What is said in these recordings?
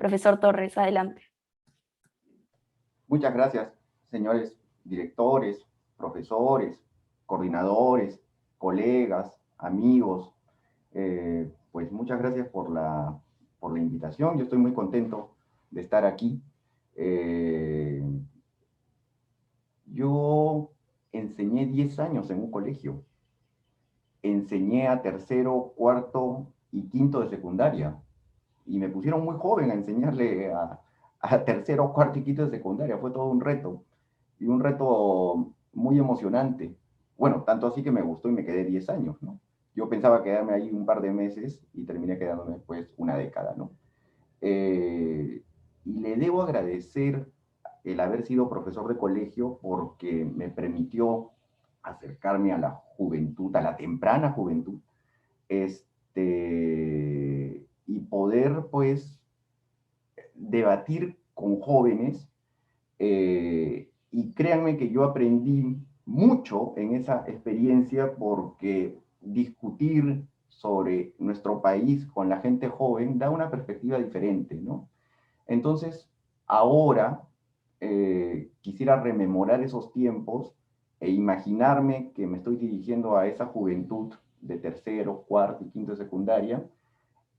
Profesor Torres, adelante. Muchas gracias, señores directores, profesores, coordinadores, colegas, amigos. Pues muchas gracias por la invitación. Yo estoy muy contento de estar aquí. Yo enseñé 10 años en un colegio. Enseñé a tercero, cuarto y quinto de secundaria. Y me pusieron muy joven a enseñarle a tercero, cuarto y quinto de secundaria. Fue todo un reto. Y un reto muy emocionante. Bueno, tanto así que me gustó y me quedé 10 años, ¿no? Yo pensaba quedarme ahí un par de meses y terminé quedándome después una década, ¿no? Y le debo agradecer el haber sido profesor de colegio porque me permitió acercarme a la juventud, a la temprana juventud, y poder, pues, debatir con jóvenes. Y créanme que yo aprendí mucho en esa experiencia porque discutir sobre nuestro país con la gente joven da una perspectiva diferente, ¿no? Entonces, ahora quisiera rememorar esos tiempos e imaginarme que me estoy dirigiendo a esa juventud de tercero, cuarto y quinto de secundaria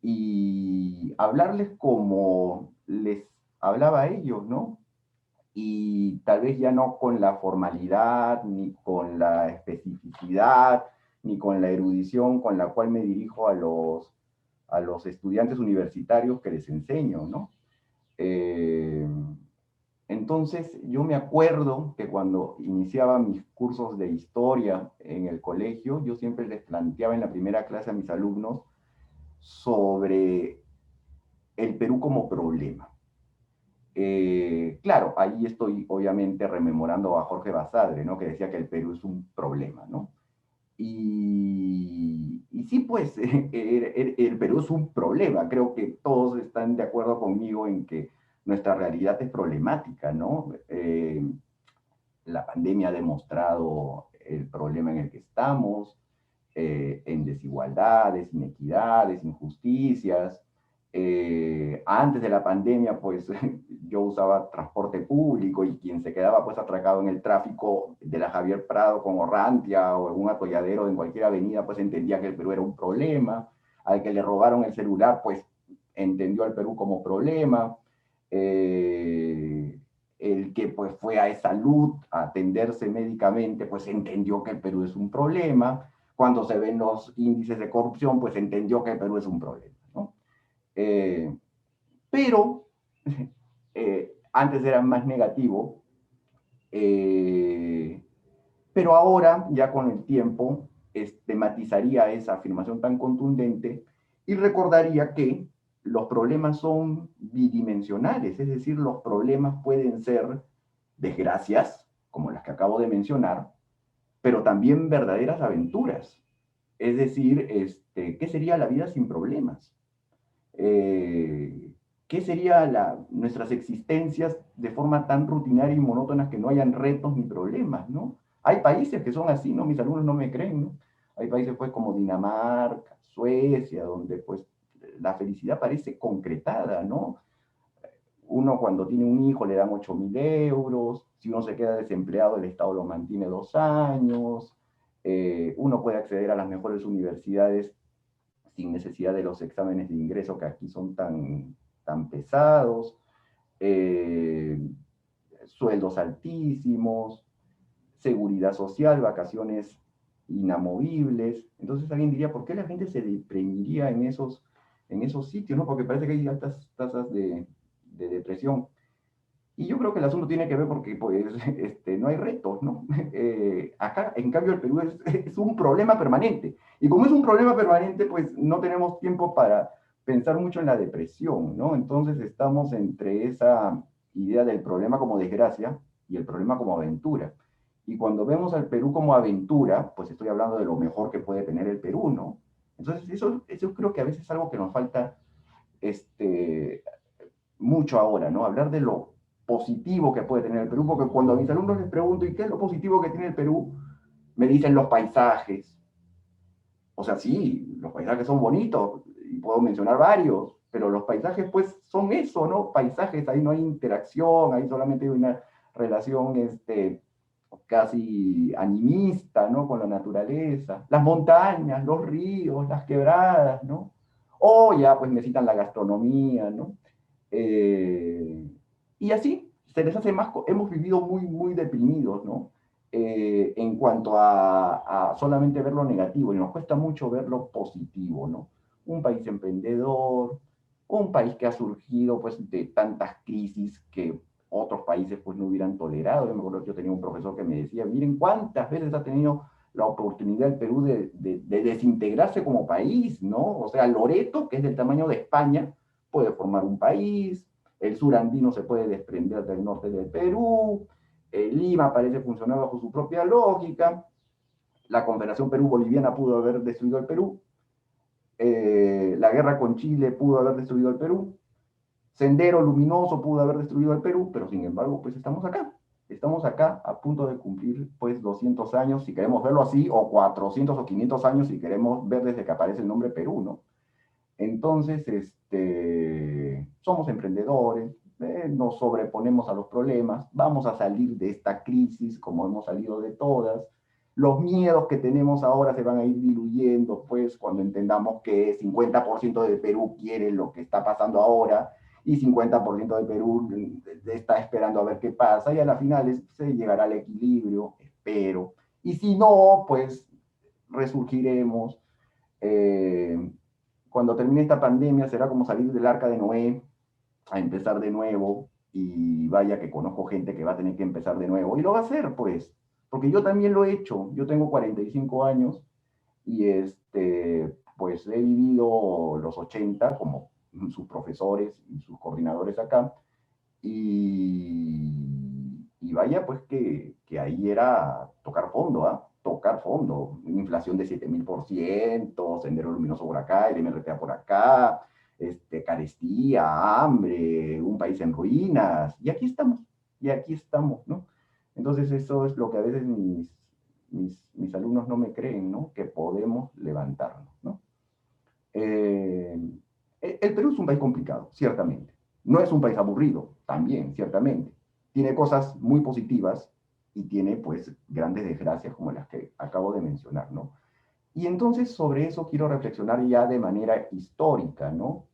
y hablarles como les hablaba a ellos, ¿no? Y tal vez ya no con la formalidad, ni con la especificidad, ni con la erudición con la cual me dirijo a los estudiantes universitarios que les enseño, ¿no? Eh, entonces, yo me acuerdo que cuando iniciaba mis cursos de historia en el colegio, yo siempre les planteaba en la primera clase a mis alumnos sobre el Perú como problema. Claro, ahí estoy obviamente rememorando a Jorge Basadre, ¿no? Que decía que el Perú es un problema, ¿no? Y sí, pues, el Perú es un problema. Creo que todos están de acuerdo conmigo en que nuestra realidad es problemática, ¿no? La pandemia ha demostrado el problema en el que estamos, en desigualdades, inequidades, injusticias. Antes de la pandemia, pues yo usaba transporte público y quien se quedaba pues atracado en el tráfico de la Javier Prado con Orrantia o en un atolladero en cualquier avenida, pues entendía que el Perú era un problema. Al que le robaron el celular, pues entendió al Perú como problema. El que pues fue a salud a atenderse médicamente, pues entendió que el Perú es un problema. Cuando se ven los índices de corrupción, pues entendió que el Perú es un problema, ¿no? Pero antes era más negativo, pero ahora, ya con el tiempo, matizaría esa afirmación tan contundente y recordaría que los problemas son bidimensionales, es decir, los problemas pueden ser desgracias, como las que acabo de mencionar, pero también verdaderas aventuras. Es decir, ¿qué sería la vida sin problemas? ¿Qué sería nuestras existencias de forma tan rutinaria y monótona que no hayan retos ni problemas, ¿no? Hay países que son así, ¿no? Mis alumnos no me creen, ¿no? Hay países, pues, como Dinamarca, Suecia, donde, pues, la felicidad parece concretada, ¿no? Uno cuando tiene un hijo le dan 8.000 euros, si uno se queda desempleado el Estado lo mantiene 2 años, uno puede acceder a las mejores universidades sin necesidad de los exámenes de ingreso que aquí son tan pesados, eh, sueldos altísimos, seguridad social, vacaciones inamovibles. Entonces alguien diría, ¿por qué la gente se deprimiría en esos sitios? ¿No? Porque parece que hay altas tasas de depresión. Y yo creo que el asunto tiene que ver porque pues, no hay retos, ¿no? Acá, en cambio, el Perú es un problema permanente. Y como es un problema permanente, pues no tenemos tiempo para pensar mucho en la depresión, ¿no? Entonces estamos entre esa idea del problema como desgracia y el problema como aventura. Y cuando vemos al Perú como aventura, pues estoy hablando de lo mejor que puede tener el Perú, ¿no? Entonces eso creo que a veces es algo que nos falta mucho ahora, ¿no? Hablar de lo positivo que puede tener el Perú, porque cuando a mis alumnos les pregunto, ¿y qué es lo positivo que tiene el Perú? Me dicen los paisajes. O sea, sí, los paisajes son bonitos, y puedo mencionar varios, pero los paisajes pues son eso, ¿no? Paisajes, ahí no hay interacción, ahí solamente hay una relación casi animista, ¿no? Con la naturaleza, las montañas, los ríos, las quebradas, ¿no? O ya pues necesitan la gastronomía, ¿no? Eh, y así se les hace más, hemos vivido muy deprimidos, ¿no? En cuanto a solamente ver lo negativo, y nos cuesta mucho ver lo positivo, ¿no? Un país emprendedor, un país que ha surgido pues de tantas crisis que otros países pues no hubieran tolerado. Yo me acuerdo que yo tenía un profesor que me decía, miren cuántas veces ha tenido la oportunidad el Perú de desintegrarse como país, ¿no? O sea, Loreto, que es del tamaño de España, puede formar un país, el sur andino se puede desprender del norte del Perú, Lima parece funcionar bajo su propia lógica, la Confederación Perú-Boliviana pudo haber destruido el Perú, la guerra con Chile pudo haber destruido el Perú, Sendero Luminoso pudo haber destruido el Perú, pero sin embargo, pues estamos acá a punto de cumplir pues 200 años, si queremos verlo así, o 400 o 500 años si queremos ver desde que aparece el nombre Perú, ¿no? Entonces, somos emprendedores, nos sobreponemos a los problemas, vamos a salir de esta crisis como hemos salido de todas. Los miedos que tenemos ahora se van a ir diluyendo, pues, cuando entendamos que 50% de Perú quiere lo que está pasando ahora y 50% de Perú está esperando a ver qué pasa y a la final se llegará al equilibrio, espero. Y si no, pues resurgiremos. Eh, Cuando termine esta pandemia será como salir del arca de Noé a empezar de nuevo y vaya que conozco gente que va a tener que empezar de nuevo y lo va a hacer pues, porque yo también lo he hecho, yo tengo 45 años y pues he vivido los 80 como sus profesores y sus coordinadores acá y vaya pues que ahí era tocar fondo, ¿ah? Tocar fondo, una inflación de 7000%, Sendero Luminoso por acá, el MRTA por acá, carestía, hambre, un país en ruinas, y aquí estamos, ¿no? Entonces eso es lo que a veces mis alumnos no me creen, ¿no? Que podemos levantarnos, ¿no? Eh, el Perú es un país complicado, ciertamente. No es un país aburrido, también, ciertamente. Tiene cosas muy positivas y tiene, pues, grandes desgracias como las que acabo de mencionar, ¿no? Y entonces sobre eso quiero reflexionar ya de manera histórica, ¿no?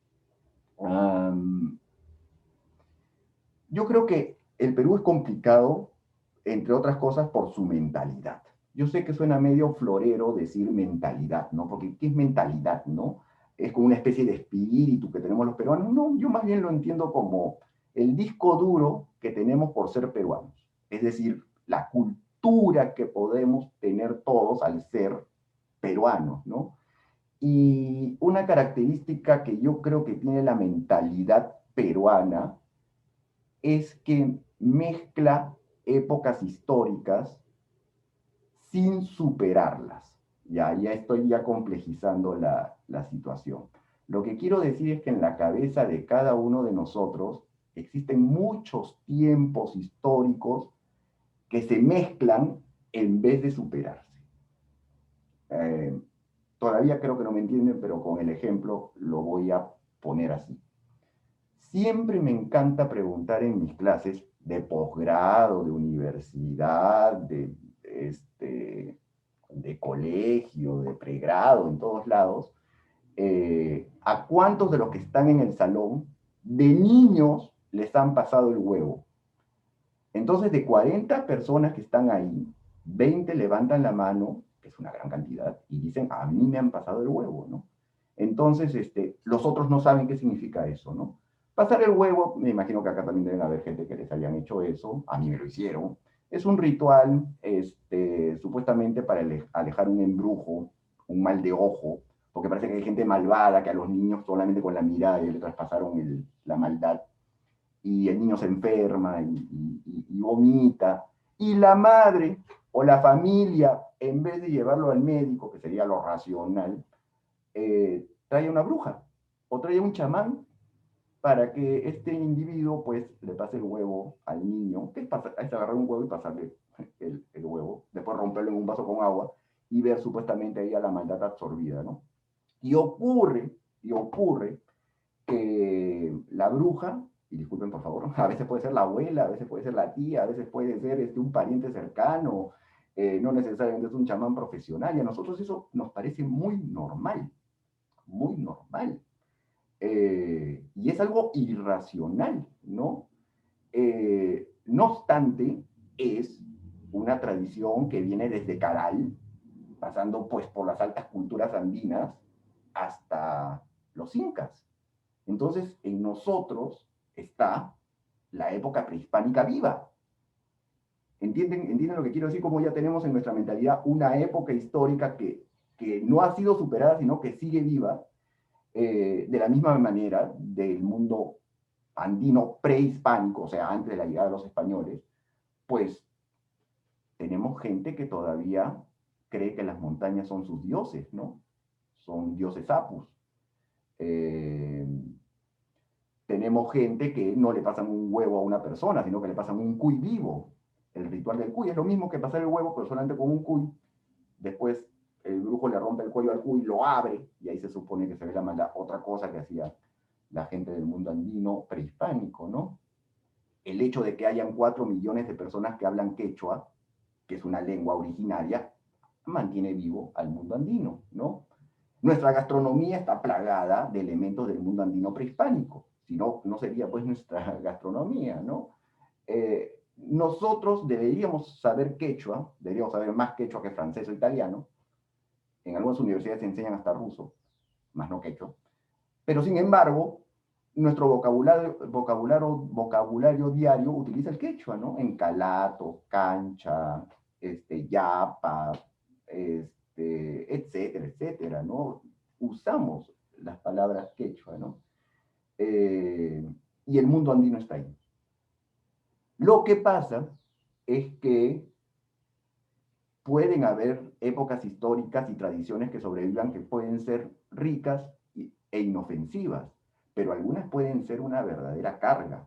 Um, yo creo que el Perú es complicado, entre otras cosas, por su mentalidad. Yo sé que suena medio florero decir mentalidad, ¿no? Porque ¿qué es mentalidad, no? Es como una especie de espíritu que tenemos los peruanos. No, yo más bien lo entiendo como el disco duro que tenemos por ser peruanos. Es decir, la cultura que podemos tener todos al ser peruanos, ¿no? Y una característica que yo creo que tiene la mentalidad peruana es que mezcla épocas históricas sin superarlas. Ya estoy ya complejizando la situación. Lo que quiero decir es que en la cabeza de cada uno de nosotros existen muchos tiempos históricos que se mezclan en vez de superarse. Eh, Todavía creo que no me entienden, pero con el ejemplo lo voy a poner así. Siempre me encanta preguntar en mis clases de posgrado, de universidad, de colegio, de pregrado, en todos lados, a cuántos de los que están en el salón de niños les han pasado el huevo. Entonces, de 40 personas que están ahí, 20 levantan la mano, que es una gran cantidad, y dicen, a mí me han pasado el huevo, ¿no? Entonces, los otros no saben qué significa eso, ¿no? Pasar el huevo, me imagino que acá también deben haber gente que les hayan hecho eso, a mí me lo hicieron. Es un ritual, supuestamente para alejar un embrujo, un mal de ojo, porque parece que hay gente malvada que a los niños solamente con la mirada le traspasaron la maldad y el niño se enferma y vomita, y la madre o la familia, en vez de llevarlo al médico, que sería lo racional, trae una bruja o trae un chamán para que este individuo pues le pase el huevo al niño, que es agarrar un huevo y pasarle el huevo, después romperlo en un vaso con agua y ver supuestamente ahí a la maldad absorbida, ¿no? Y ocurre que la bruja, y disculpen por favor, a veces puede ser la abuela, a veces puede ser la tía, a veces puede ser un pariente cercano, no necesariamente es un chamán profesional, y a nosotros eso nos parece muy normal. Y es algo irracional, ¿no? No obstante, es una tradición que viene desde Caral, pasando pues por las altas culturas andinas hasta los incas. Entonces, en nosotros está la época prehispánica viva. ¿Entienden lo que quiero decir? Como ya tenemos en nuestra mentalidad una época histórica que no ha sido superada, sino que sigue viva, de la misma manera del mundo andino prehispánico, o sea, antes de la llegada de los españoles, pues tenemos gente que todavía cree que las montañas son sus dioses, ¿no? Son dioses apus. Eh, tenemos gente que no le pasan un huevo a una persona, sino que le pasan un cuy vivo. El ritual del cuy es lo mismo que pasar el huevo, pero solamente con un cuy. Después el brujo le rompe el cuello al cuy, lo abre, y ahí se supone que se ve la maldad. Otra cosa que hacía la gente del mundo andino prehispánico, ¿no? El hecho de que hayan 4 millones de personas que hablan quechua, que es una lengua originaria, mantiene vivo al mundo andino, ¿no? Nuestra gastronomía está plagada de elementos del mundo andino prehispánico, si no, no sería pues nuestra gastronomía, ¿no? Nosotros deberíamos saber quechua, deberíamos saber más quechua que francés o italiano, en algunas universidades se enseñan hasta ruso, más no quechua, pero sin embargo, nuestro vocabulario diario utiliza el quechua, ¿no? Encalato, cancha, yapa, etcétera, etcétera, ¿no? Usamos las palabras quechua, ¿no? Eh, y el mundo andino está ahí. Lo que pasa es que pueden haber épocas históricas y tradiciones que sobrevivan que pueden ser ricas e inofensivas, pero algunas pueden ser una verdadera carga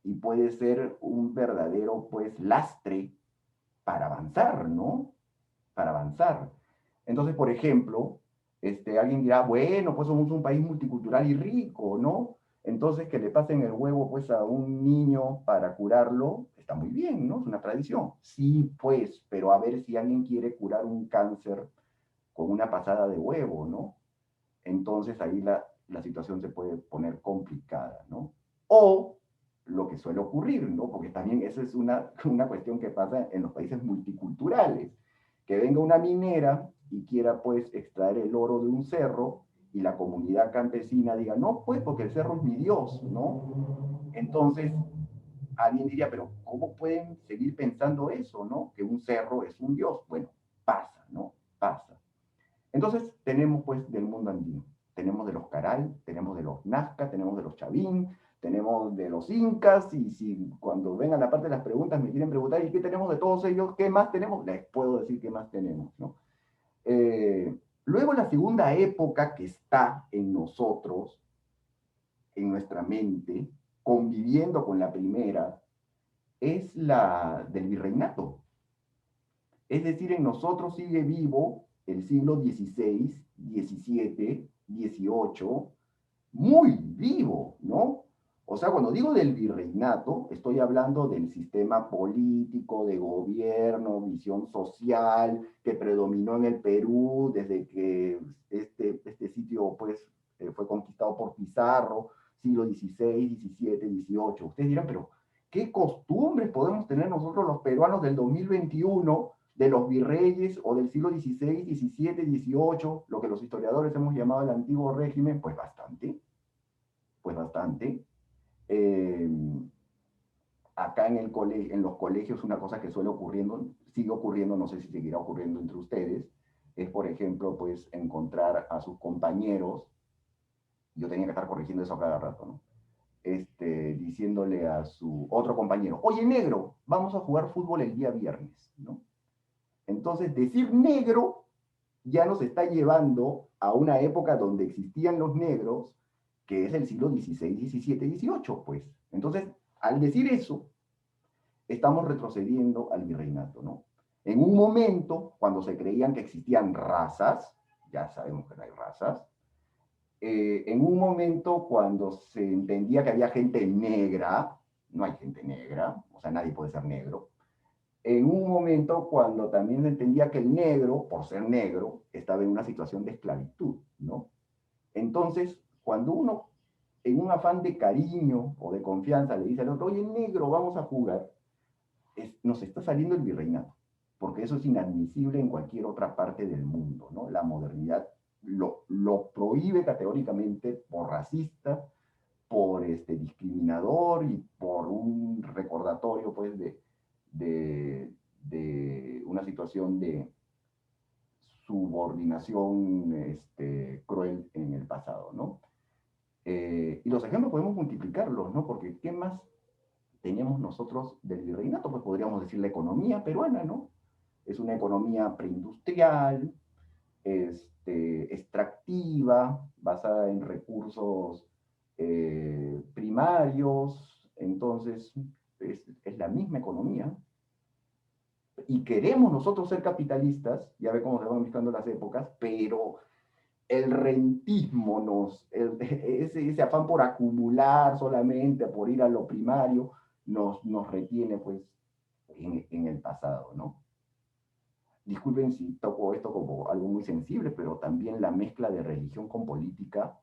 y puede ser un verdadero, pues, lastre para avanzar, ¿no? Para avanzar. Entonces, por ejemplo, alguien dirá, bueno, pues somos un país multicultural y rico, ¿no? Entonces, que le pasen el huevo, pues, a un niño para curarlo, está muy bien, ¿no? Es una tradición. Sí, pues, pero a ver si alguien quiere curar un cáncer con una pasada de huevo, ¿no? Entonces ahí la situación se puede poner complicada, ¿no? O lo que suele ocurrir, ¿no? Porque también esa es una cuestión que pasa en los países multiculturales, que venga una minera y quiera pues extraer el oro de un cerro y la comunidad campesina diga, no, pues porque el cerro es mi Dios, ¿no? Entonces alguien diría, pero ¿cómo pueden seguir pensando eso, ¿no? Que un cerro es un Dios. Bueno, pasa, ¿no? Pasa. Entonces tenemos pues del mundo andino, tenemos de los Caral, tenemos de los Nazca, tenemos de los Chavín, tenemos de los Incas, y si cuando vengan la parte de las preguntas me quieren preguntar, ¿y qué tenemos de todos ellos? ¿Qué más tenemos? Les puedo decir qué más tenemos, ¿no? Luego la segunda época que está en nosotros, en nuestra mente, conviviendo con la primera, es la del virreinato. Es decir, en nosotros sigue vivo el siglo XVI, XVII, XVIII, muy vivo, ¿no? O sea, cuando digo del virreinato, estoy hablando del sistema político, de gobierno, visión social que predominó en el Perú desde que este sitio pues, fue conquistado por Pizarro, siglo XVI, XVII, XVIII. Ustedes dirán, pero ¿qué costumbres podemos tener nosotros los peruanos del 2021 de los virreyes o del siglo XVI, XVII, XVIII, lo que los historiadores hemos llamado el antiguo régimen? Pues bastante. Eh, acá en los colegios una cosa que suele ocurriendo, sigue ocurriendo, no sé si seguirá ocurriendo entre ustedes, es por ejemplo pues encontrar a sus compañeros, yo tenía que estar corrigiendo eso cada rato, ¿no? Diciéndole a su otro compañero, oye negro, vamos a jugar fútbol el día viernes, ¿no? Entonces decir negro ya nos está llevando a una época donde existían los negros, que es el siglo XVI, XVII, XVIII, pues. Entonces, al decir eso, estamos retrocediendo al virreinato, ¿no? En un momento, cuando se creían que existían razas, ya sabemos que no hay razas, En un momento cuando se entendía que había gente negra, no hay gente negra, o sea, nadie puede ser negro, en un momento cuando también se entendía que el negro, por ser negro, estaba en una situación de esclavitud, ¿no? Entonces, cuando uno, en un afán de cariño o de confianza, le dice al otro, oye, negro, vamos a jugar, nos está saliendo el virreinato, porque eso es inadmisible en cualquier otra parte del mundo, ¿no? La modernidad lo prohíbe categóricamente por racista, por discriminador y por un recordatorio, pues, de una situación de subordinación cruel en el pasado, ¿no? Y los ejemplos podemos multiplicarlos, ¿no? Porque ¿qué más teníamos nosotros del virreinato? Pues podríamos decir la economía peruana, ¿no? Es una economía preindustrial, extractiva, basada en recursos primarios, entonces es la misma economía. Y queremos nosotros ser capitalistas, ya ve cómo se van mezclando las épocas, pero el rentismo ese afán por acumular solamente, por ir a lo primario, nos retiene pues en el pasado, ¿no? Disculpen si toco esto como algo muy sensible, pero también la mezcla de religión con política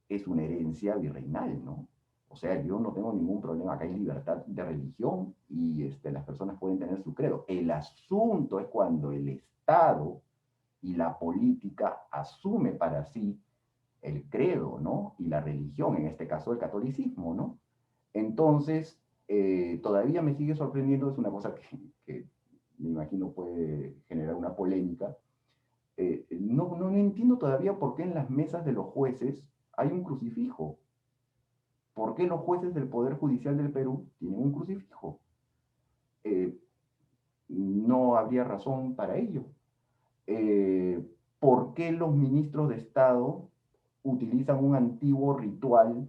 es una herencia virreinal, ¿no? O sea, yo no tengo ningún problema, acá hay libertad de religión y las personas pueden tener su credo. El asunto es cuando el Estado y la política asume para sí el credo, ¿no? Y la religión, en este caso el catolicismo, ¿no? Entonces, todavía me sigue sorprendiendo, es una cosa que me imagino puede generar una polémica. No entiendo todavía por qué en las mesas de los jueces hay un crucifijo. ¿Por qué los jueces del Poder Judicial del Perú tienen un crucifijo? Eh, no habría razón para ello. Eh, ¿Por qué los ministros de Estado utilizan un antiguo ritual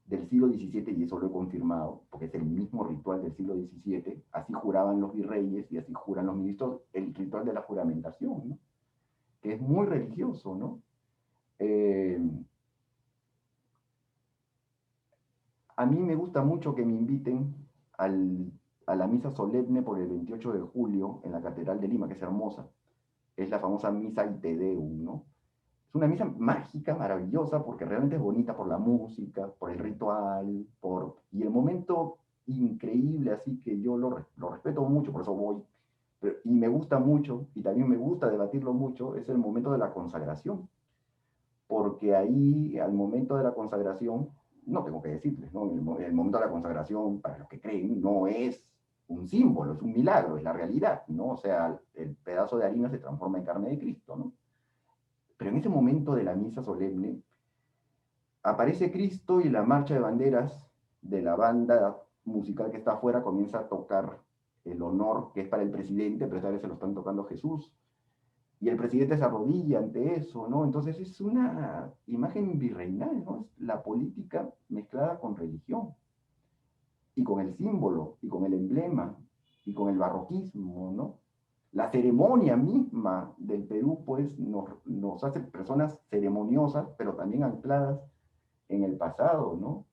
del siglo XVII? Y eso lo he confirmado, porque es el mismo ritual del siglo XVII. Así juraban los virreyes y así juran los ministros, el ritual de la juramentación, ¿no? Que es muy religioso, ¿no? Eh, a mí me gusta mucho que me inviten a la misa solemne por el 28 de julio en la Catedral de Lima, que es hermosa. Es la famosa misa Te Deum, ¿no? Es una misa mágica, maravillosa, porque realmente es bonita por la música, por el ritual, y el momento increíble, así que yo lo respeto mucho, por eso voy, y me gusta mucho, y también me gusta debatirlo mucho, es el momento de la consagración, porque ahí, al momento de la consagración, no tengo que decirles, ¿no? El momento de la consagración, para los que creen, no es un símbolo, es un milagro, es la realidad, ¿no? O sea, el pedazo de harina se transforma en carne de Cristo, ¿no? Pero en ese momento de la misa solemne, aparece Cristo y la marcha de banderas de la banda musical que está afuera comienza a tocar el honor que es para el presidente, pero esta vez se lo están tocando a Jesús. Y el presidente se arrodilla ante eso, ¿no? Entonces es una imagen virreinal, ¿no? Es la política mezclada con religión, y con el símbolo, y con el emblema, y con el barroquismo, ¿no? La ceremonia misma del Perú, pues, nos hace personas ceremoniosas, pero también ancladas en el pasado, ¿no?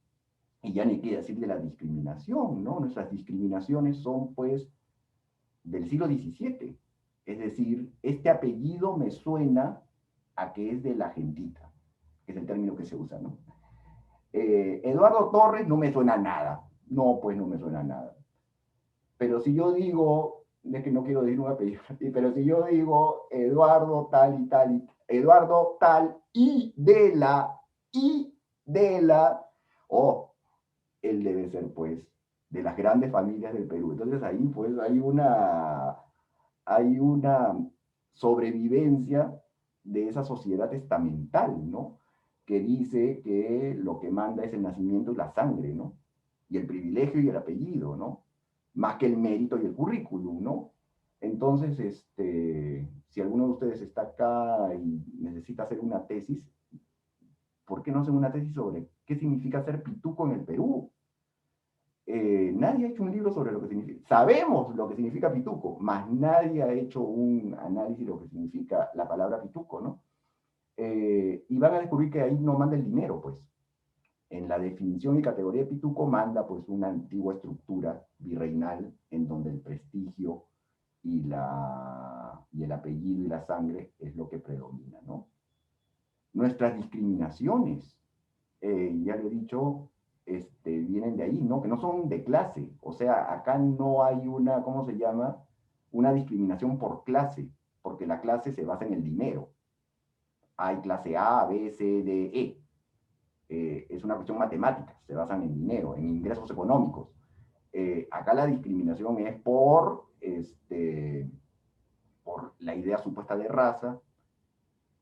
Y ya ni qué decir de la discriminación, ¿no? Nuestras discriminaciones son, pues, del siglo XVII. Es decir, este apellido me suena a que es de la gentita, que es el término que se usa, ¿no? Eduardo Torres no me suena a nada. No, pues no me suena a nada. Pero si yo digo, es que no quiero decir un apellido, pero si yo digo Eduardo tal y tal, Eduardo tal y de la, oh, él debe ser pues de las grandes familias del Perú. Entonces ahí pues hay una sobrevivencia de esa sociedad estamental, ¿no? Que dice que lo que manda es el nacimiento y la sangre, ¿no? Y el privilegio y el apellido, ¿no? Más que el mérito y el currículum, ¿no? Entonces, si alguno de ustedes está acá y necesita hacer una tesis, ¿por qué no hacen una tesis sobre qué significa ser pituco en el Perú? Nadie ha hecho un libro sobre lo que significa. Sabemos lo que significa pituco, mas nadie ha hecho un análisis de lo que significa la palabra pituco, ¿no? y van a descubrir que ahí no manda el dinero, pues. En la definición y categoría de Pituco manda pues una antigua estructura virreinal en donde el prestigio y el apellido y la sangre es lo que predomina, ¿no? Nuestras discriminaciones, ya lo he dicho, vienen de ahí, ¿no? Que no son de clase. O sea, acá no hay una, ¿cómo se llama? Una discriminación por clase, porque la clase se basa en el dinero. Hay clase A, B, C, D, E. Es una cuestión matemática, se basan en dinero, en ingresos económicos. Acá la discriminación es por la idea supuesta de raza,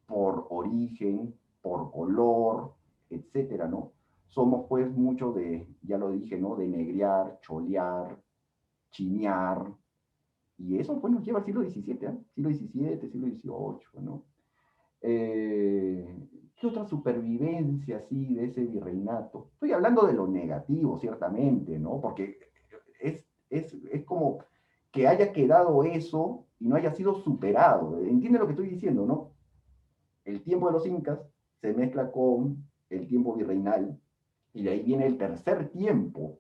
por origen, por color, etcétera, ¿no? Somos pues mucho de, ya lo dije, ¿no? De negrear, cholear, chinear, y eso pues nos lleva al siglo XVII, ¿eh? Siglo XVII, siglo XVIII, ¿no? ¿Qué otra supervivencia así de ese virreinato? Estoy hablando de lo negativo, ciertamente, ¿no? Porque es como que haya quedado eso y no haya sido superado. ¿Entiende lo que estoy diciendo, no? El tiempo de los incas se mezcla con el tiempo virreinal y de ahí viene el tercer tiempo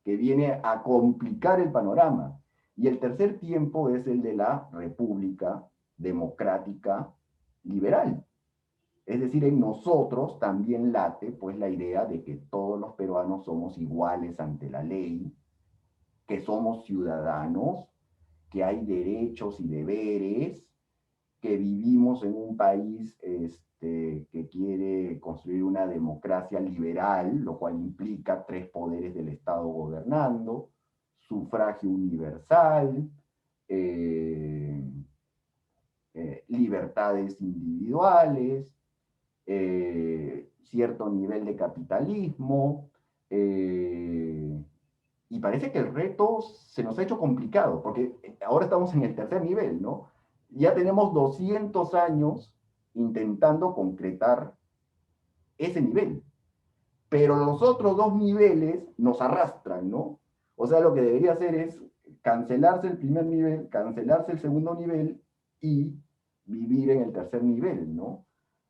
que viene a complicar el panorama. Y el tercer tiempo es el de la República Democrática Liberal. Es decir, en nosotros también late pues la idea de que todos los peruanos somos iguales ante la ley, que somos ciudadanos, que hay derechos y deberes, que vivimos en un país que quiere construir una democracia liberal, lo cual implica tres poderes del Estado gobernando, sufragio universal, eh, libertades individuales, cierto nivel de capitalismo, y parece que el reto se nos ha hecho complicado, porque ahora estamos en el tercer nivel, ¿no? Ya tenemos 200 años intentando concretar ese nivel, pero los otros dos niveles nos arrastran, ¿no? O sea, lo que debería hacer es cancelarse el primer nivel, cancelarse el segundo nivel y vivir en el tercer nivel, ¿no?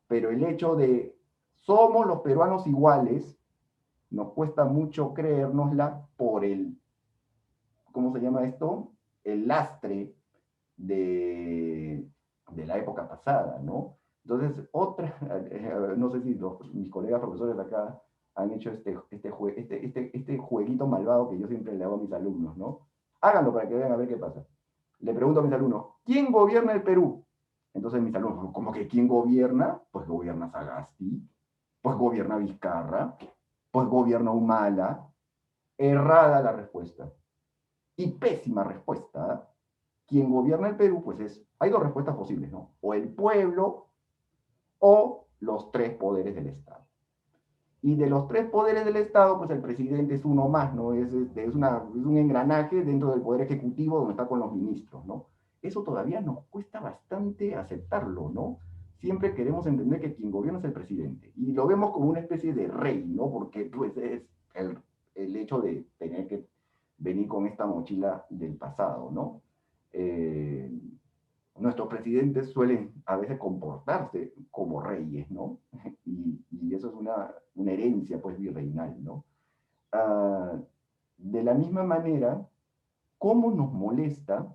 Pero el hecho de somos los peruanos iguales, nos cuesta mucho creérnosla por el, ¿cómo se llama esto? El lastre de la época pasada, ¿no? Entonces, no sé si mis colegas profesores acá han hecho este jueguito malvado que yo siempre le hago a mis alumnos, ¿no? Háganlo para que vean a ver qué pasa. Le pregunto a mis alumnos, ¿quién gobierna el Perú? Entonces mis alumnos, ¿cómo que quién gobierna? Pues gobierna Sagasti, pues gobierna Vizcarra, pues gobierna Humala. Errada la respuesta. Y pésima respuesta. ¿Eh? Quien gobierna el Perú, pues hay dos respuestas posibles, ¿no? O el pueblo o los tres poderes del Estado. Y de los tres poderes del Estado, pues el presidente es uno más, ¿no? Es un engranaje dentro del poder ejecutivo donde está con los ministros, ¿no? Eso todavía nos cuesta bastante aceptarlo, ¿no? Siempre queremos entender que quien gobierna es el presidente. Y lo vemos como una especie de rey, ¿no? Porque pues es el hecho de tener que venir con esta mochila del pasado, ¿no? Eh, Nuestros presidentes suelen a veces comportarse como reyes, ¿no? Y eso es una herencia, pues, virreinal, ¿no? Ah, de la misma manera, ¿cómo nos molesta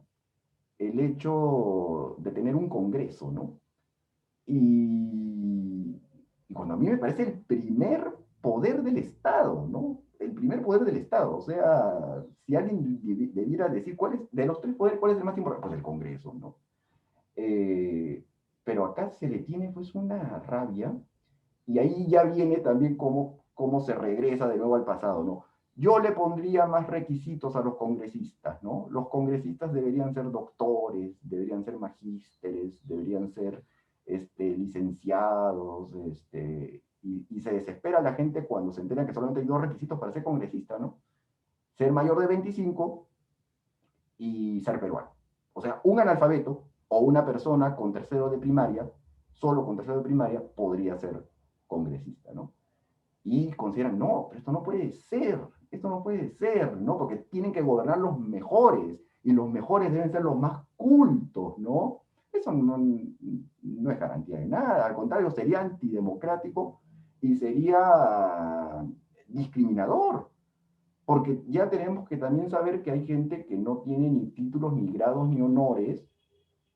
el hecho de tener un Congreso, ¿no? Y cuando a mí me parece el primer poder del Estado, ¿no? El primer poder del Estado. O sea, si alguien debiera decir cuál es, de los tres poderes, cuál es el más importante, pues el Congreso, ¿no? Eh, pero acá se le tiene pues una rabia y ahí ya viene también cómo se regresa de nuevo al pasado, ¿no? Yo le pondría más requisitos a los congresistas, ¿no? Los congresistas deberían ser doctores, deberían ser magísteres, deberían ser licenciados, y se desespera la gente cuando se entera que solamente hay dos requisitos para ser congresista, ¿no? Ser mayor de 25 y ser peruano. O sea, un analfabeto o una persona con tercero de primaria, solo con tercero de primaria, podría ser congresista, ¿no? Y consideran, no, pero esto no puede ser, ¿no? Porque tienen que gobernar los mejores, y los mejores deben ser los más cultos, ¿no? Eso no es garantía de nada, al contrario, sería antidemocrático y sería discriminador, porque ya tenemos que también saber que hay gente que no tiene ni títulos, ni grados, ni honores,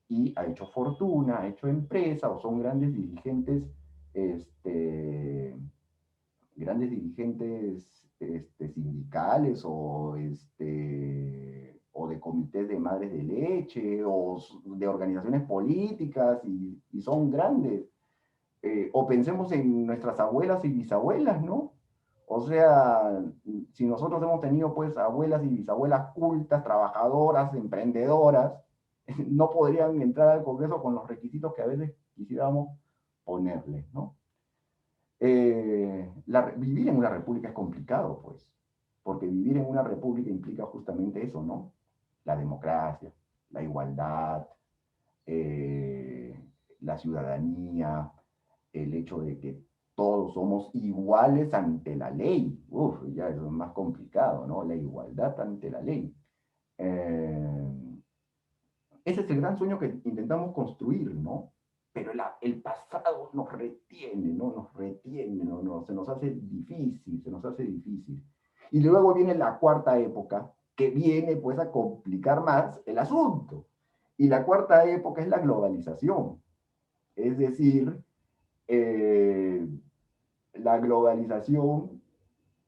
y ha hecho fortuna, ha hecho empresa, o son este, grandes dirigentes sindicales o de comités de madres de leche o de organizaciones políticas y son grandes. O pensemos en nuestras abuelas y bisabuelas, ¿no? O sea, si nosotros hemos tenido pues abuelas y bisabuelas cultas, trabajadoras, emprendedoras, no podrían entrar al Congreso con los requisitos que a veces quisiéramos ponerles, ¿no? Vivir en una república es complicado, pues, porque vivir en una república implica justamente eso, ¿no? La democracia, la igualdad, eh, la ciudadanía, el hecho de que todos somos iguales ante la ley. Uf, ya eso es más complicado, ¿no? La igualdad ante la ley. Eh, Ese es el gran sueño que intentamos construir, ¿no? Pero el pasado nos retiene, ¿no? Nos retiene, ¿no? Se nos hace difícil, se nos hace difícil. Y luego viene la cuarta época, que viene pues a complicar más el asunto. Y la cuarta época es la globalización. Es decir, eh, la globalización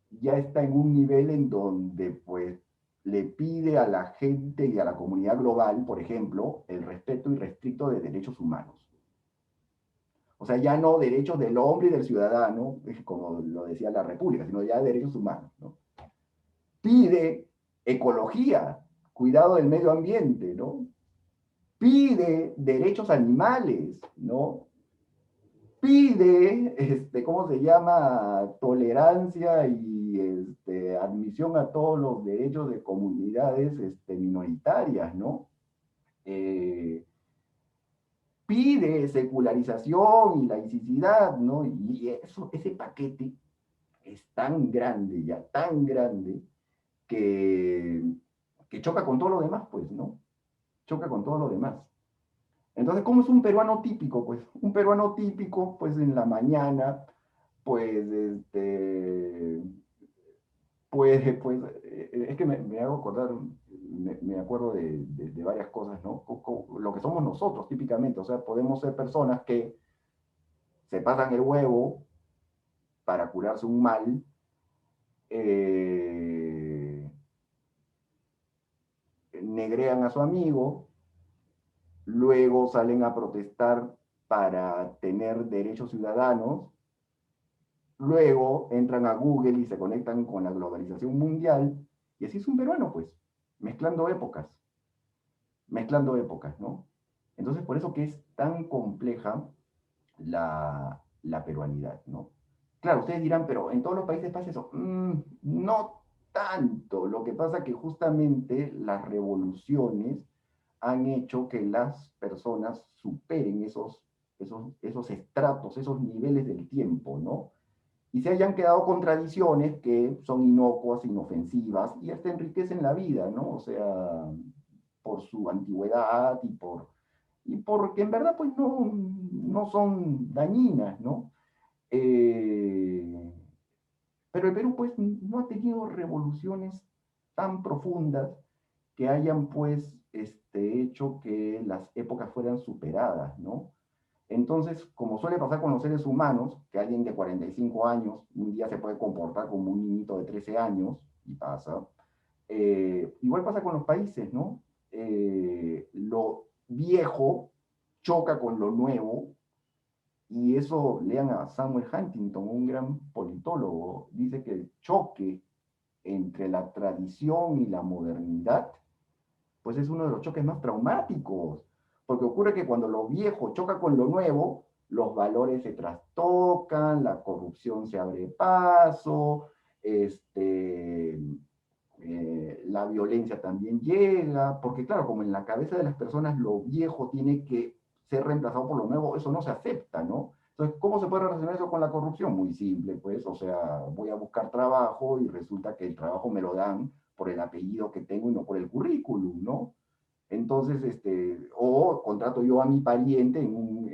ya está en un nivel en donde pues le pide a la gente y a la comunidad global, por ejemplo, el respeto irrestricto de derechos humanos. O sea, ya no derechos del hombre y del ciudadano, como lo decía la República, sino ya derechos humanos, ¿no? Pide ecología, cuidado del medio ambiente, ¿no? Pide derechos animales, ¿no? Pide, ¿cómo se llama? Tolerancia y admisión a todos los derechos de comunidades minoritarias, ¿no? Eh, Pide secularización y laicidad, ¿no? Y eso, ese paquete es tan grande, ya tan grande, que, que choca con todo lo demás, pues, ¿no? Choca con todo lo demás. Entonces, ¿cómo es un peruano típico? Pues un peruano típico, pues en la mañana, pues, es que me hago acordar, me acuerdo de varias cosas, ¿no? Lo que somos nosotros típicamente, o sea, podemos ser personas que se pasan el huevo para curarse un mal, eh, negrean a su amigo, luego salen a protestar para tener derechos ciudadanos, luego entran a Google y se conectan con la globalización mundial, y así es un peruano, pues, mezclando épocas, mezclando épocas, ¿no? Entonces, por eso que es tan compleja la peruanidad, ¿no? Claro, ustedes dirán, pero en todos los países pasa eso. No tanto. Lo que pasa es que justamente las revoluciones han hecho que las personas superen esos estratos, esos niveles del tiempo, ¿no? Y se hayan quedado con tradiciones que son inocuas, inofensivas y hasta enriquecen la vida, ¿no? O sea, por su antigüedad y porque en verdad pues no son dañinas, ¿no? Eh, pero el Perú pues no ha tenido revoluciones tan profundas que hayan pues hecho que las épocas fueran superadas, ¿no? Entonces, como suele pasar con los seres humanos, que alguien de 45 años un día se puede comportar como un niñito de 13 años, y pasa, igual pasa con los países, ¿no? Lo viejo choca con lo nuevo, y eso, lean a Samuel Huntington, un gran politólogo, dice que el choque entre la tradición y la modernidad, pues es uno de los choques más traumáticos, porque ocurre que cuando lo viejo choca con lo nuevo, los valores se trastocan, la corrupción se abre paso, la violencia también llega, porque claro, como en la cabeza de las personas lo viejo tiene que ser reemplazado por lo nuevo, eso no se acepta, ¿no? Entonces, ¿cómo se puede relacionar eso con la corrupción? Muy simple, pues, o sea, voy a buscar trabajo y resulta que el trabajo me lo dan por el apellido que tengo y no por el currículum, ¿no? Entonces, o contrato yo a mi pariente en un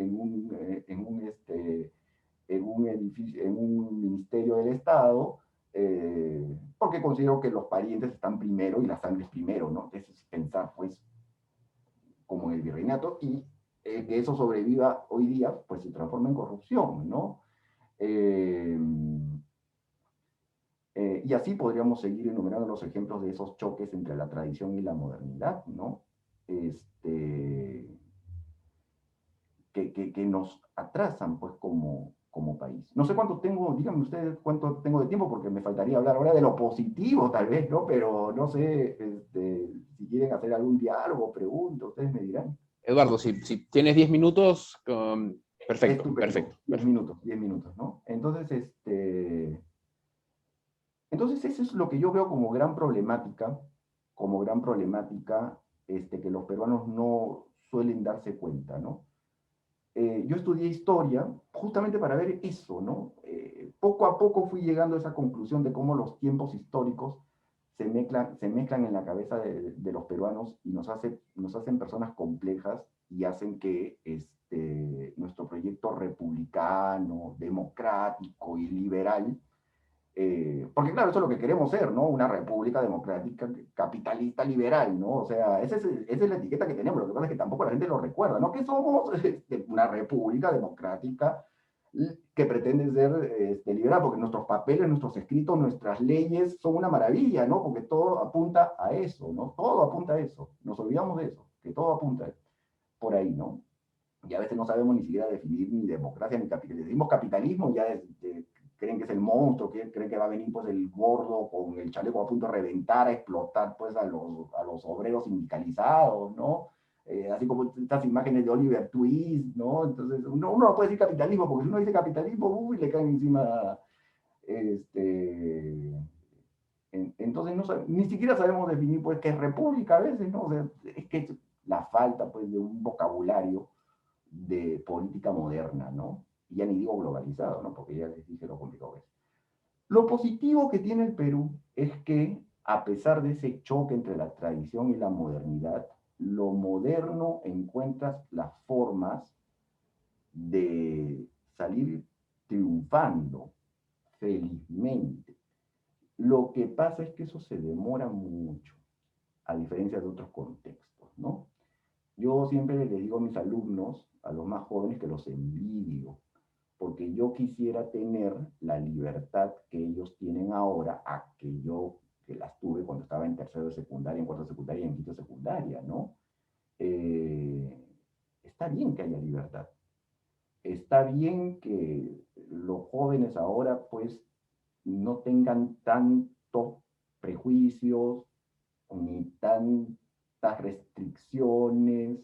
edificio, en un ministerio del Estado, porque considero que los parientes están primero y la sangre es primero, ¿no? Eso es pensar, pues, como en el virreinato, y que eso sobreviva hoy día, pues se transforma en corrupción, ¿no? Eh, y así podríamos seguir enumerando los ejemplos de esos choques entre la tradición y la modernidad, ¿no? Este, que nos atrasan, pues, como país. No sé cuánto tengo, díganme ustedes cuánto tengo de tiempo, porque me faltaría hablar ahora de lo positivo, tal vez, ¿no? Pero no sé, si quieren hacer algún diálogo, pregunto, ustedes me dirán. Eduardo, si tienes 10 minutos, perfecto, Estupendo, perfecto, perfecto. 10 minutos, ¿no? Entonces eso es lo que yo veo como gran problemática, que los peruanos no suelen darse cuenta, ¿no? Yo estudié historia justamente para ver eso, ¿no? Poco a poco fui llegando a esa conclusión de cómo los tiempos históricos se mezclan en la cabeza de los peruanos y nos hacen personas complejas y hacen que nuestro proyecto republicano, democrático y liberal, porque claro, eso es lo que queremos ser, ¿no? Una república democrática, capitalista, liberal, ¿no? O sea, esa es la etiqueta que tenemos. Lo que pasa es que tampoco la gente lo recuerda, ¿no? Que somos una república democrática que pretende ser liberal, porque nuestros papeles, nuestros escritos, nuestras leyes son una maravilla, ¿no? Porque todo apunta a eso, ¿no? Todo apunta a eso. Nos olvidamos de eso, que todo apunta por ahí, ¿no? Y a veces no sabemos ni siquiera definir ni democracia ni capitalismo. Decimos capitalismo, ya creen que es el monstruo, creen que va a venir pues el gordo con el chaleco a punto de reventar, a explotar pues a los obreros sindicalizados, ¿no? Así como estas imágenes de Oliver Twist, ¿no? Entonces uno no puede decir capitalismo, porque si uno dice capitalismo, uy, le caen encima, este, entonces ni siquiera sabemos definir pues qué es república a veces, ¿no? O sea, es que es la falta pues de un vocabulario de política moderna, ¿no? Y ya ni digo globalizado, ¿no? Porque ya les dije lo complicado que es. Lo positivo que tiene el Perú es que, a pesar de ese choque entre la tradición y la modernidad, lo moderno encuentra las formas de salir triunfando, felizmente. Lo que pasa es que eso se demora mucho, a diferencia de otros contextos, ¿no? Yo siempre les digo a mis alumnos, a los más jóvenes, que los envidio, porque yo quisiera tener la libertad que ellos tienen ahora a que yo que las tuve cuando estaba en tercero de secundaria, en cuarto de secundaria y en quinto de secundaria, ¿no? Eh, Está bien que haya libertad. Está bien que los jóvenes ahora pues no tengan tantos prejuicios ni tantas restricciones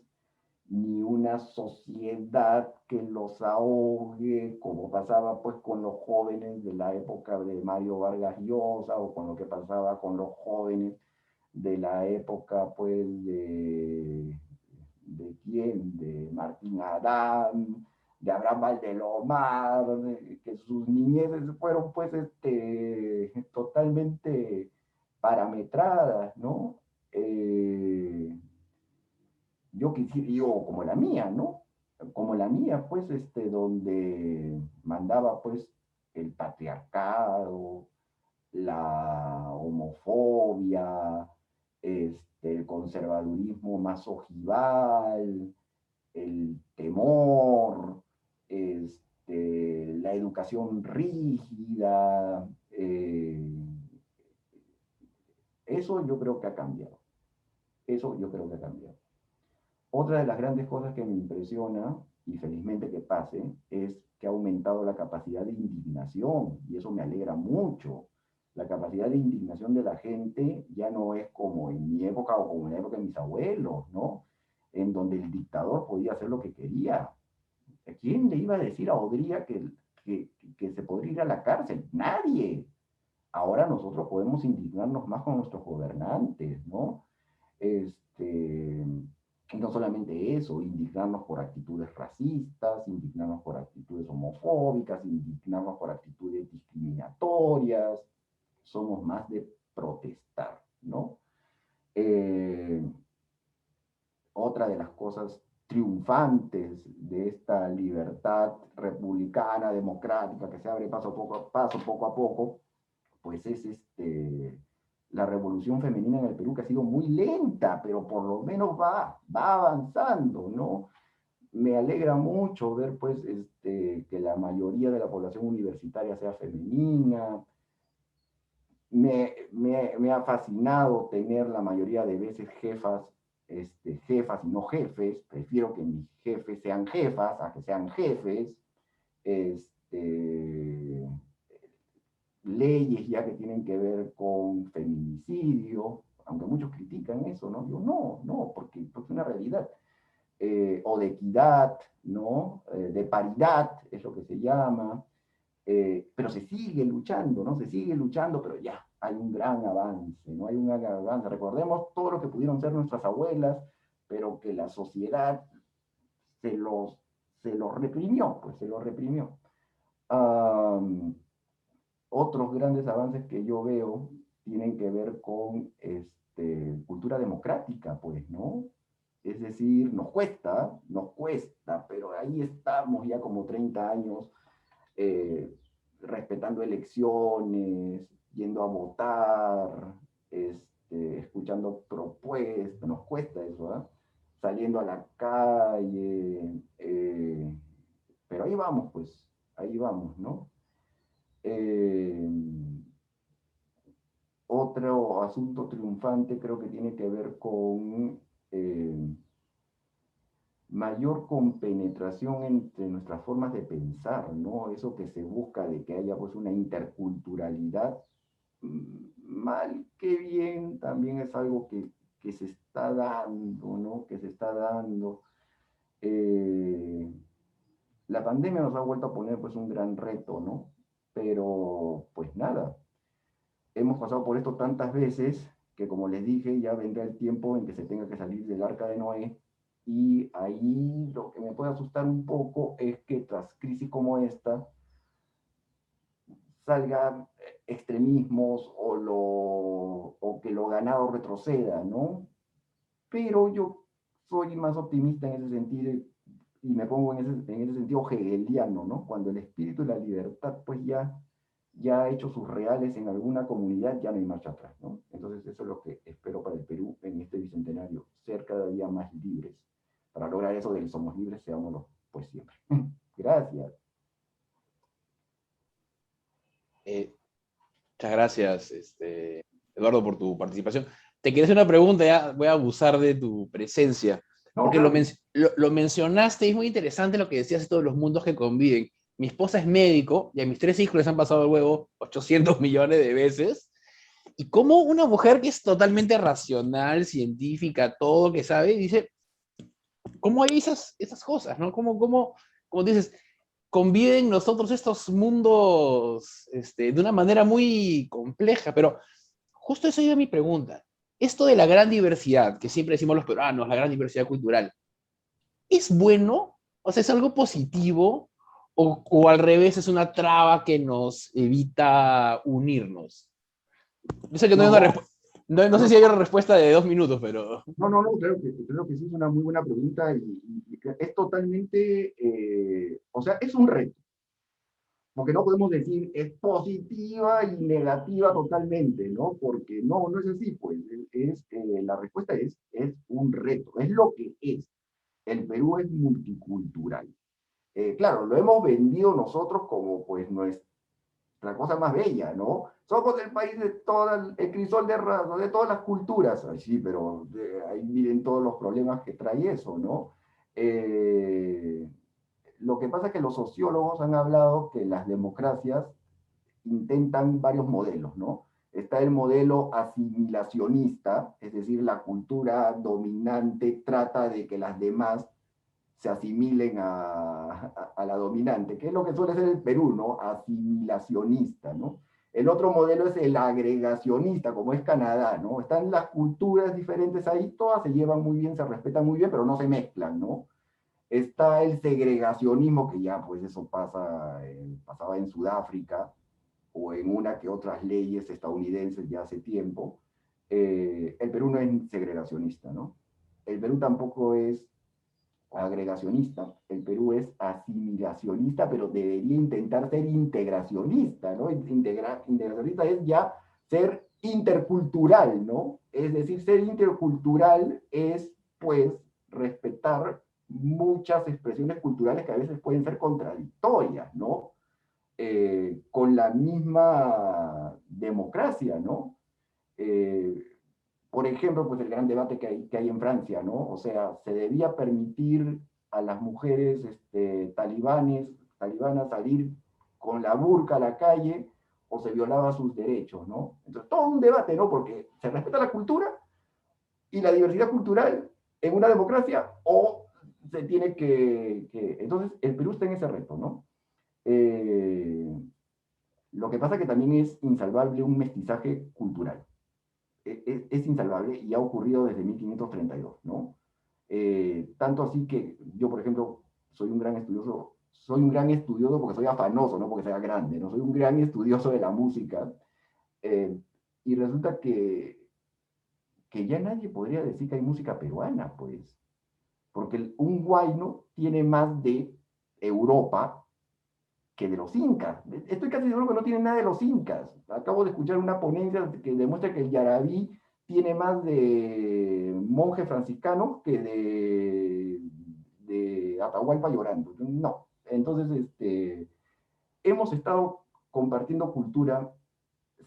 ni una sociedad que los ahogue, como pasaba pues con los jóvenes de la época de Mario Vargas Llosa o con lo que pasaba con los jóvenes de la época pues de quién, de Martín Adán, de Abraham Valdelomar, que sus niñeces fueron pues totalmente parametradas, ¿no? Yo quisiera, yo como la mía, ¿no? Como la mía, pues, donde mandaba, pues, el patriarcado, la homofobia, el conservadurismo más ojival, el temor, la educación rígida, eso yo creo que ha cambiado. Eso yo creo que ha cambiado. Otra de las grandes cosas que me impresiona, y felizmente que pase, es que ha aumentado la capacidad de indignación, y eso me alegra mucho. La capacidad de indignación de la gente ya no es como en mi época o como en la época de mis abuelos, ¿no? En donde el dictador podía hacer lo que quería. ¿Quién le iba a decir a Odría que se podría ir a la cárcel? Nadie. Ahora nosotros podemos indignarnos más con nuestros gobernantes, ¿no? Este, y no solamente eso, indignarnos por actitudes racistas, indignarnos por actitudes homofóbicas, indignarnos por actitudes discriminatorias. Somos más de protestar, ¿no? Eh, otra de las cosas triunfantes de esta libertad republicana, democrática, que se abre paso poco a poco, pues es la revolución femenina en el Perú, que ha sido muy lenta, pero por lo menos va avanzando, ¿no? Me alegra mucho ver, pues, que la mayoría de la población universitaria sea femenina. Me ha fascinado tener la mayoría de veces jefas y no jefes. Prefiero que mis jefes sean jefas a que sean jefes. Este, leyes ya que tienen que ver con feminicidio, aunque muchos critican eso, ¿no? Yo no, porque es una realidad. O de equidad, ¿no? De paridad, es lo que se llama. Pero se sigue luchando, ¿no? Se sigue luchando, pero ya hay un gran avance, ¿no? Hay un gran avance. Recordemos todo lo que pudieron ser nuestras abuelas, pero que la sociedad se los, se los reprimió, pues se los reprimió. Otros grandes avances que yo veo tienen que ver con cultura democrática, pues, ¿no? Es decir, nos cuesta, pero ahí estamos ya como 30 años eh, respetando elecciones, yendo a votar, escuchando propuestas, nos cuesta eso, ¿eh? Saliendo a la calle, pero ahí vamos, pues, ahí vamos, ¿no? Eh, Otro asunto triunfante creo que tiene que ver con mayor compenetración entre nuestras formas de pensar, ¿no? Eso que se busca de que haya pues una interculturalidad, mal que bien, también es algo que se está dando, ¿no? Que se está dando. Eh, la pandemia nos ha vuelto a poner pues un gran reto, ¿no? Pero pues nada, hemos pasado por esto tantas veces que, como les dije, ya vendrá el tiempo en que se tenga que salir del arca de Noé. Y ahí lo que me puede asustar un poco es que tras crisis como esta salgan extremismos o que lo ganado retroceda, ¿no? Pero yo soy más optimista en ese sentido y me pongo en ese sentido hegeliano, ¿no? Cuando el espíritu y la libertad pues ya ha hecho sus reales en alguna comunidad, ya no hay marcha atrás, ¿no? Entonces eso es lo que espero para el Perú en este bicentenario, ser cada día más libres. Para lograr eso del somos libres, seámoslo pues siempre. Gracias. Muchas gracias, Eduardo, por tu participación. Te quería hacer una pregunta, ya voy a abusar de tu presencia, No, porque claro que lo mencionaste y es muy interesante lo que decías de todos los mundos que conviven. Mi esposa es médico y a mis 3 hijos les han pasado el huevo 800 millones de veces. Y como una mujer que es totalmente racional, científica, todo que sabe, dice, ¿cómo hay esas cosas, no? Como dices, conviven nosotros estos mundos de una manera muy compleja, pero justo eso iba mi pregunta. Esto de la gran diversidad, que siempre decimos los peruanos, la gran diversidad cultural, ¿es bueno? O sea, ¿es algo positivo? O al revés, es una traba que nos evita unirnos? Yo sé que no hay una no, respuesta. No, no sé no, si hay una respuesta de 2 minutos, pero. no, creo que sí es una muy buena pregunta y que es totalmente, o sea, es un reto. Porque no podemos decir es positiva y negativa totalmente, ¿no? Porque no es así, pues. La respuesta es un reto, es lo que es. El Perú es multicultural. Claro, lo hemos vendido nosotros como pues nuestra cosa más bella, ¿no? Somos el país de todo el crisol de razas, de todas las culturas. Ay, sí, pero ahí miren todos los problemas que trae eso, ¿no? Eh, lo que pasa es que los sociólogos han hablado que las democracias intentan varios modelos, ¿no? Está el modelo asimilacionista, es decir, la cultura dominante trata de que las demás se asimilen a la dominante, que es lo que suele ser el Perú, ¿no? Asimilacionista, ¿no? El otro modelo es el agregacionista, como es Canadá, ¿no? Están las culturas diferentes ahí, todas se llevan muy bien, se respetan muy bien, pero no se mezclan, ¿no? Está el segregacionismo, que ya pues eso pasaba en Sudáfrica o en una que otras leyes estadounidenses ya hace tiempo. El Perú no es segregacionista, ¿no? el Perú tampoco es agregacionista, el Perú es asimilacionista, pero debería intentar ser integracionista, ¿no? Integracionista es ya ser intercultural, ¿no? Es decir, ser intercultural es, pues, respetar muchas expresiones culturales que a veces pueden ser contradictorias, ¿no? Con la misma democracia, ¿no? Eh, por ejemplo, pues el gran debate que hay en Francia, ¿no? O sea, se debía permitir a las mujeres talibanas salir con la burka a la calle o se violaba sus derechos, ¿no? Entonces, todo un debate, ¿no? Porque se respeta la cultura y la diversidad cultural en una democracia o se tiene Entonces, el Perú está en ese reto, ¿no? Eh, lo que pasa que también es insalvable un mestizaje cultural. Es insalvable y ha ocurrido desde 1532, ¿no? Tanto así que yo, por ejemplo, soy un gran estudioso porque soy afanoso, no porque sea grande, ¿no? Soy un gran estudioso de la música, eh, y resulta que ya nadie podría decir que hay música peruana, pues, porque un huayno tiene más de Europa que de los incas. Estoy casi seguro que no tiene nada de los incas. Acabo de escuchar una ponencia que demuestra que el yarabí tiene más de monjes franciscanos que de Atahualpa llorando. No. Entonces, hemos estado compartiendo cultura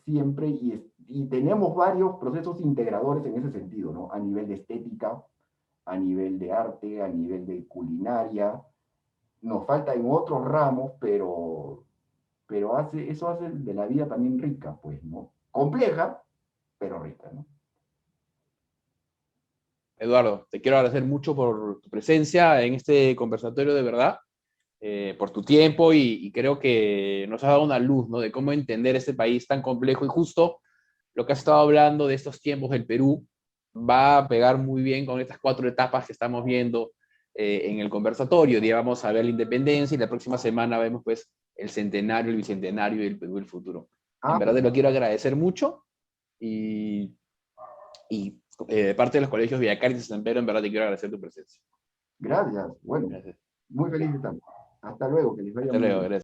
siempre y tenemos varios procesos integradores en ese sentido, ¿no? A nivel de estética, a nivel de arte, a nivel de culinaria. Nos falta en otros ramos, pero eso hace de la vida también rica, pues, ¿no? Compleja, pero rica, ¿no? Eduardo, te quiero agradecer mucho por tu presencia en este conversatorio de verdad, por tu tiempo y creo que nos ha dado una luz, ¿no? De cómo entender este país tan complejo y justo lo que has estado hablando de estos tiempos del Perú va a pegar muy bien con estas 4 etapas que estamos viendo en el conversatorio. Día vamos a ver la independencia y la próxima semana vemos pues el centenario, el bicentenario y el Perú del futuro. En Ah, verdad te lo quiero agradecer mucho y, y de parte de los colegios Villacaris y San Pedro, en verdad te quiero agradecer tu presencia. gracias. Bueno, Gracias. muy feliz de estar. Hasta luego, que les vaya Hasta muy luego, bien. gracias.